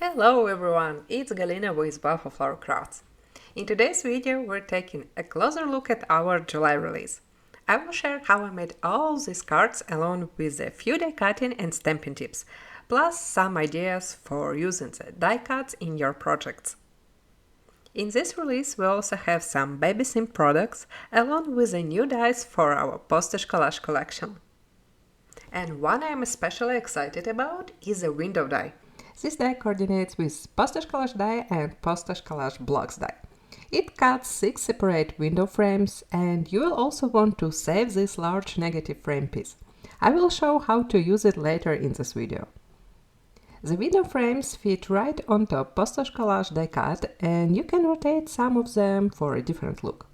Hello everyone, it's Galina with Waffle Crafts. In today's video we're taking a closer look at our July release. I will share how I made all these cards along with a few die cutting and stamping tips, plus some ideas for using the die cuts in your projects. In this release we also have some baby sim products along with the new dies for our Postage Collage collection. And one I'm especially excited about is a window die. This die coordinates with Postage Collage die and Postage Collage blocks die. It cuts 6 separate window frames, and you will also want to save this large negative frame piece. I will show how to use it later in this video. The window frames fit right onto Postage Collage die cut, and you can rotate some of them for a different look.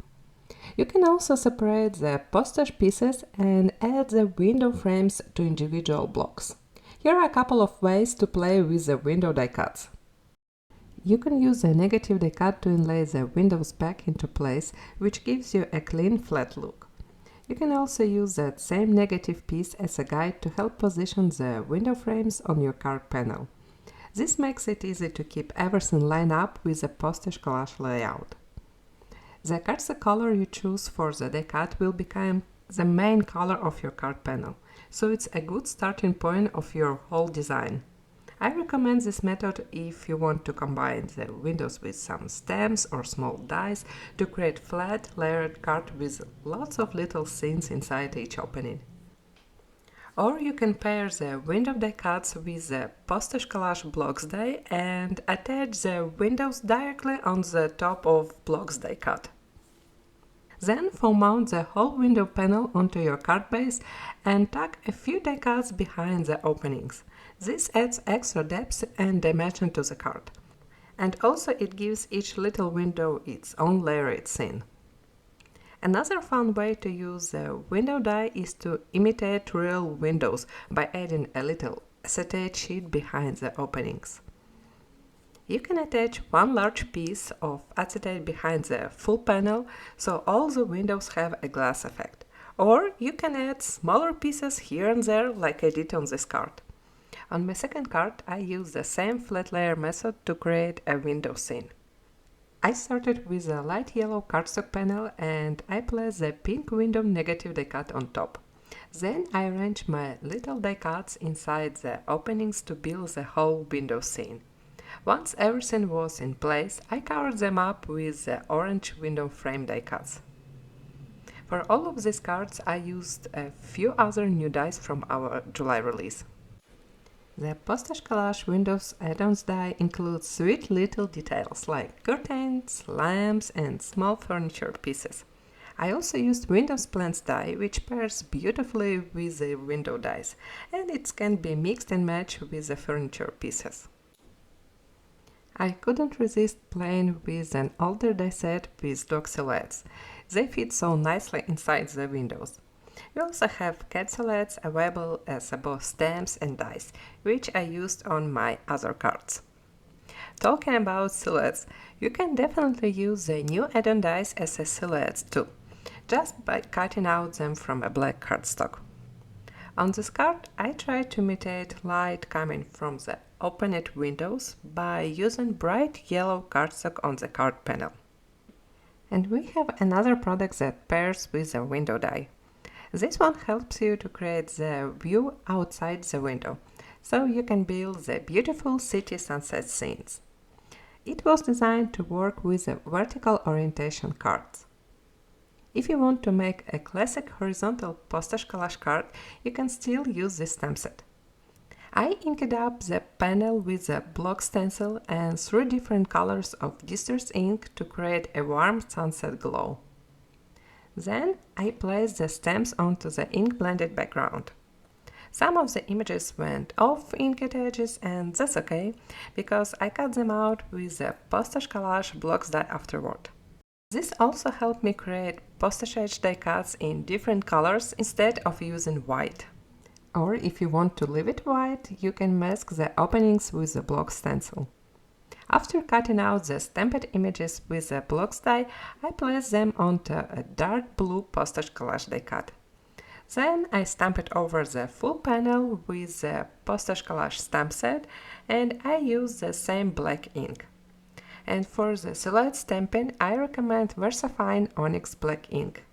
You can also separate the postage pieces and add the window frames to individual blocks. Here are a couple of ways to play with the window die cuts. You can use a negative die cut to inlay the windows back into place, which gives you a clean, flat look. You can also use that same negative piece as a guide to help position the window frames on your card panel. This makes it easy to keep everything lined up with the Postage Collage layout. The cardstock color you choose for the die cut will become the main color of your card panel, so it's a good starting point of your whole design. I recommend this method if you want to combine the windows with some stamps or small dies to create flat, layered card with lots of little scenes inside each opening. Or you can pair the window die cuts with the Postage Collage blocks die and attach the windows directly on the top of blocks die cut. Then foam mount the whole window panel onto your card base and tuck a few die cuts behind the openings. This adds extra depth and dimension to the card. And also it gives each little window its own layered scene. Another fun way to use the window die is to imitate real windows by adding a little acetate sheet behind the openings. You can attach one large piece of acetate behind the full panel, so all the windows have a glass effect. Or you can add smaller pieces here and there like I did on this card. On my second card, I used the same flat layer method to create a window scene. I started with a light yellow cardstock panel and I placed the pink window negative die cut on top. Then I arranged my little die cuts inside the openings to build the whole window scene. Once everything was in place, I covered them up with the orange window frame die cuts. For all of these cards, I used a few other new dies from our July release. The Postage Collage Windows Add-ons die includes sweet little details like curtains, lamps, and small furniture pieces. I also used Windows Plants die, which pairs beautifully with the window dies, and it can be mixed and matched with the furniture pieces. I couldn't resist playing with an older die set with dog silhouettes. They fit so nicely inside the windows. We also have cat silhouettes available as both stamps and dies, which I used on my other cards. Talking about silhouettes, you can definitely use the new add-on dies as a silhouettes too, just by cutting out them from a black cardstock. On this card, I tried to imitate light coming from the opened windows by using bright yellow cardstock on the card panel. And we have another product that pairs with the window die. This one helps you to create the view outside the window, so you can build the beautiful city sunset scenes. It was designed to work with the vertical orientation cards. If you want to make a classic horizontal Postage Collage card, you can still use this stamp set. I inked up the panel with a block stencil and 3 different colors of distress ink to create a warm sunset glow. Then I placed the stamps onto the ink-blended background. Some of the images went off inked edges, and that's okay, because I cut them out with the Postage Collage blocks die afterward. This also helped me create Postage die cuts in different colors instead of using white. Or if you want to leave it white, you can mask the openings with the block stencil. After cutting out the stamped images with the blocks die, I placed them onto a dark blue Postage Collage die cut. Then I stamped over the full panel with the Postage Collage stamp set, and I use the same black ink. And for the silhouette stamping, I recommend VersaFine Onyx Black ink.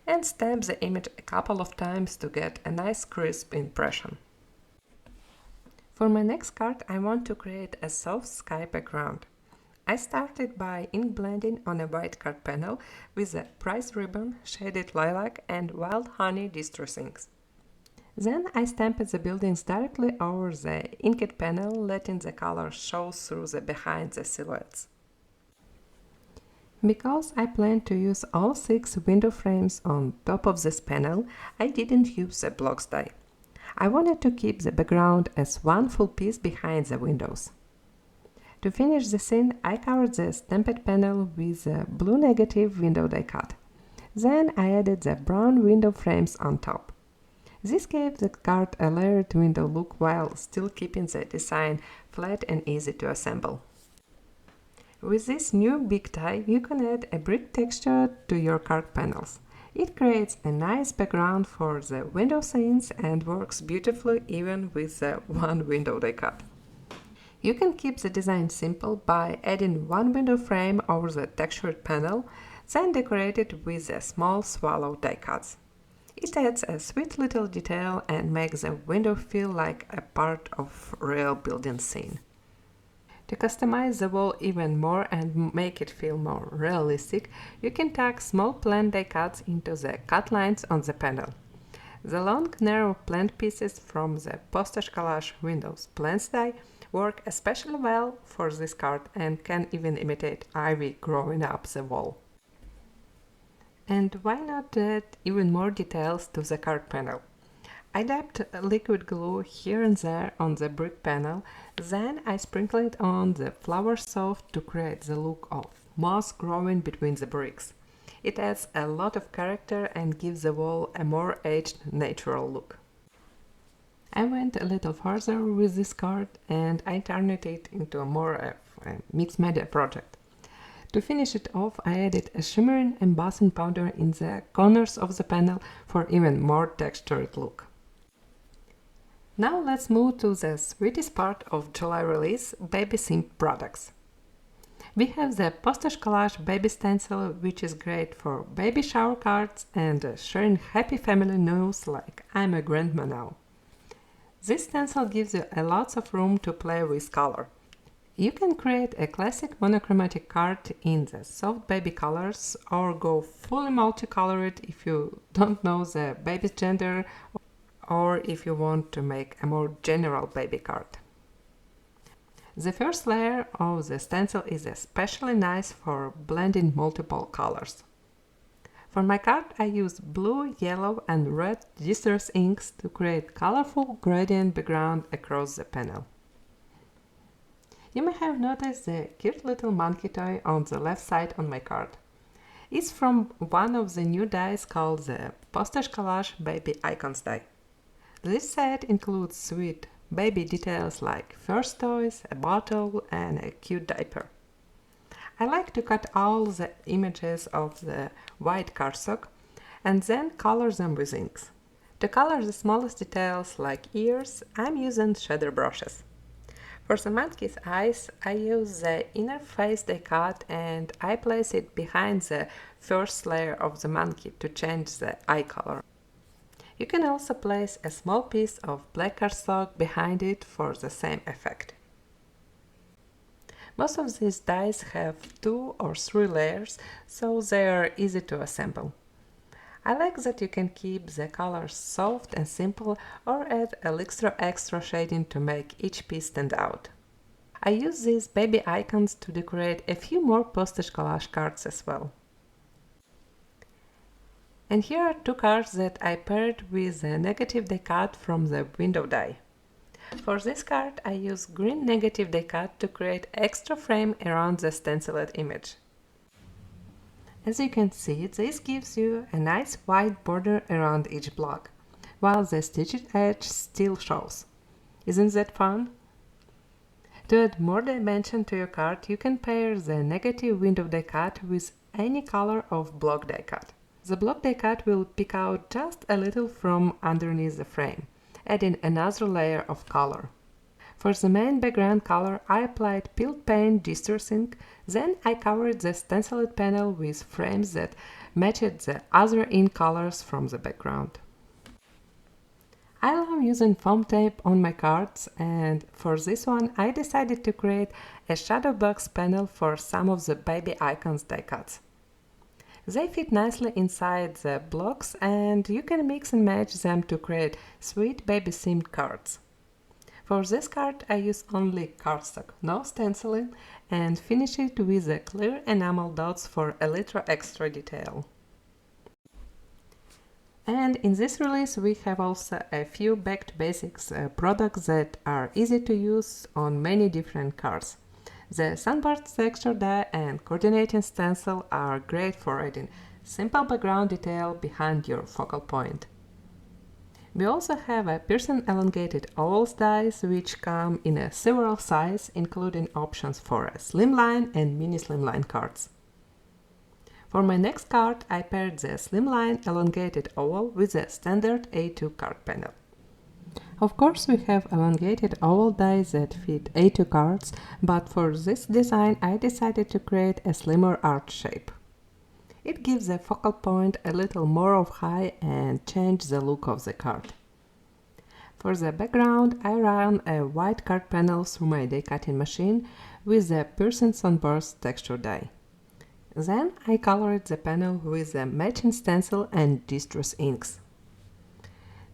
And stamp the image a couple of times to get a nice crisp impression. For my next card, I want to create a soft sky background. I started by ink blending on a white card panel with a prize ribbon, shaded lilac and wild honey distress inks. Then I stamped the buildings directly over the inked panel, letting the color show through behind the silhouettes. Because I plan to use all 6 window frames on top of this panel, I didn't use the blocks die. I wanted to keep the background as one full piece behind the windows. To finish the scene, I covered the stamped panel with a blue negative window die cut. Then I added the brown window frames on top. This gave the card a layered window look while still keeping the design flat and easy to assemble. With this new big die, you can add a brick texture to your card panels. It creates a nice background for the window scenes and works beautifully even with the one window die cut. You can keep the design simple by adding one window frame over the textured panel, then decorate it with a small swallow die cuts. It adds a sweet little detail and makes the window feel like a part of a real building scene. To customize the wall even more and make it feel more realistic, you can tack small plant die cuts into the cut lines on the panel. The long, narrow plant pieces from the Postage Collage Windows Plants die work especially well for this card and can even imitate ivy growing up the wall. And why not add even more details to the card panel? I dabbed liquid glue here and there on the brick panel, then I sprinkled it on the flower soft to create the look of moss growing between the bricks. It adds a lot of character and gives the wall a more aged, natural look. I went a little further with this card and I turned it into a more mixed media project. To finish it off, I added a shimmering embossing powder in the corners of the panel for even more textured look. Now let's move to the sweetest part of July release, baby theme products. We have the Postage Collage Baby Stencil, which is great for baby shower cards and sharing happy family news like I'm a grandma now. This stencil gives you lots of room to play with color. You can create a classic monochromatic card in the soft baby colors or go fully multicolored if you don't know the baby's gender or if you want to make a more general baby card. The first layer of the stencil is especially nice for blending multiple colors. For my card, I used blue, yellow and red distress inks to create colorful gradient background across the panel. You may have noticed the cute little monkey toy on the left side on my card. It's from one of the new dies called the Postage Collage Baby Icons die. This set includes sweet baby details like first toys, a bottle and a cute diaper. I like to cut all the images of the white cardstock and then color them with inks. To color the smallest details like ears, I'm using shader brushes. For the monkey's eyes, I use the inner face die cut and I place it behind the first layer of the monkey to change the eye color. You can also place a small piece of black cardstock behind it for the same effect. Most of these dies have 2 or 3 layers, so they are easy to assemble. I like that you can keep the colors soft and simple or add a little extra shading to make each piece stand out. I use these baby icons to decorate a few more Postage Collage cards as well. And here are 2 cards that I paired with a negative die cut from the window die. For this card, I use green negative die cut to create extra frame around the stenciled image. As you can see, this gives you a nice white border around each block, while the stitched edge still shows. Isn't that fun? To add more dimension to your card, you can pair the negative window die cut with any color of block die cut. The block die cut will pick out just a little from underneath the frame, adding another layer of color. For the main background color, I applied peeled paint Distress ink, then I covered the stenciled panel with frames that matched the other ink colors from the background. I love using foam tape on my cards, and for this one I decided to create a shadow box panel for some of the baby icons die cuts. They fit nicely inside the blocks and you can mix and match them to create sweet baby themed cards. For this card I use only cardstock, no stenciling, and finish it with the clear enamel dots for a little extra detail. And in this release we have also a few back to basics products that are easy to use on many different cards. The Sunburst texture die and coordinating stencil are great for adding simple background detail behind your focal point. We also have a Elongated ovals dies which come in several sizes, including options for a Slimline and mini Slimline cards. For my next card I paired the Slimline elongated oval with the standard A2 card panel. Of course we have elongated oval dies that fit A2 cards, but for this design I decided to create a slimmer arch shape. It gives the focal point a little more of height and changes the look of the card. For the background I ran a white card panel through my die cutting machine with the Sunburst texture die. Then I colored the panel with the matching stencil and distress inks.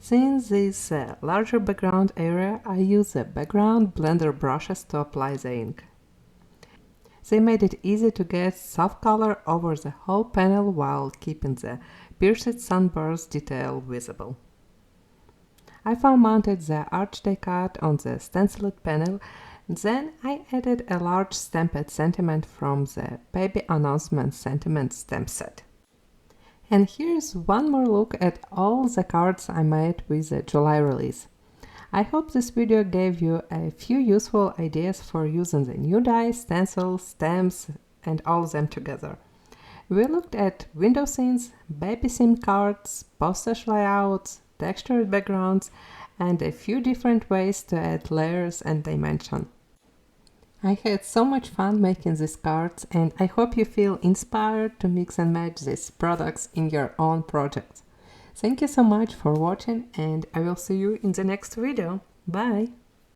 Since this larger background area, I use the background blender brushes to apply the ink. They made it easy to get soft color over the whole panel while keeping the pierced sunburst detail visible. I foam mounted the arch die cut on the stenciled panel, then I added a large stamped sentiment from the Baby Announcement Sentiment stamp set. And here's one more look at all the cards I made with the July release. I hope this video gave you a few useful ideas for using the new dies, stencils, stamps, and all of them together. We looked at window scenes, baby themed cards, postage layouts, textured backgrounds, and a few different ways to add layers and dimension. I had so much fun making these cards, and I hope you feel inspired to mix and match these products in your own projects. Thank you so much for watching, and I will see you in the next video. Bye!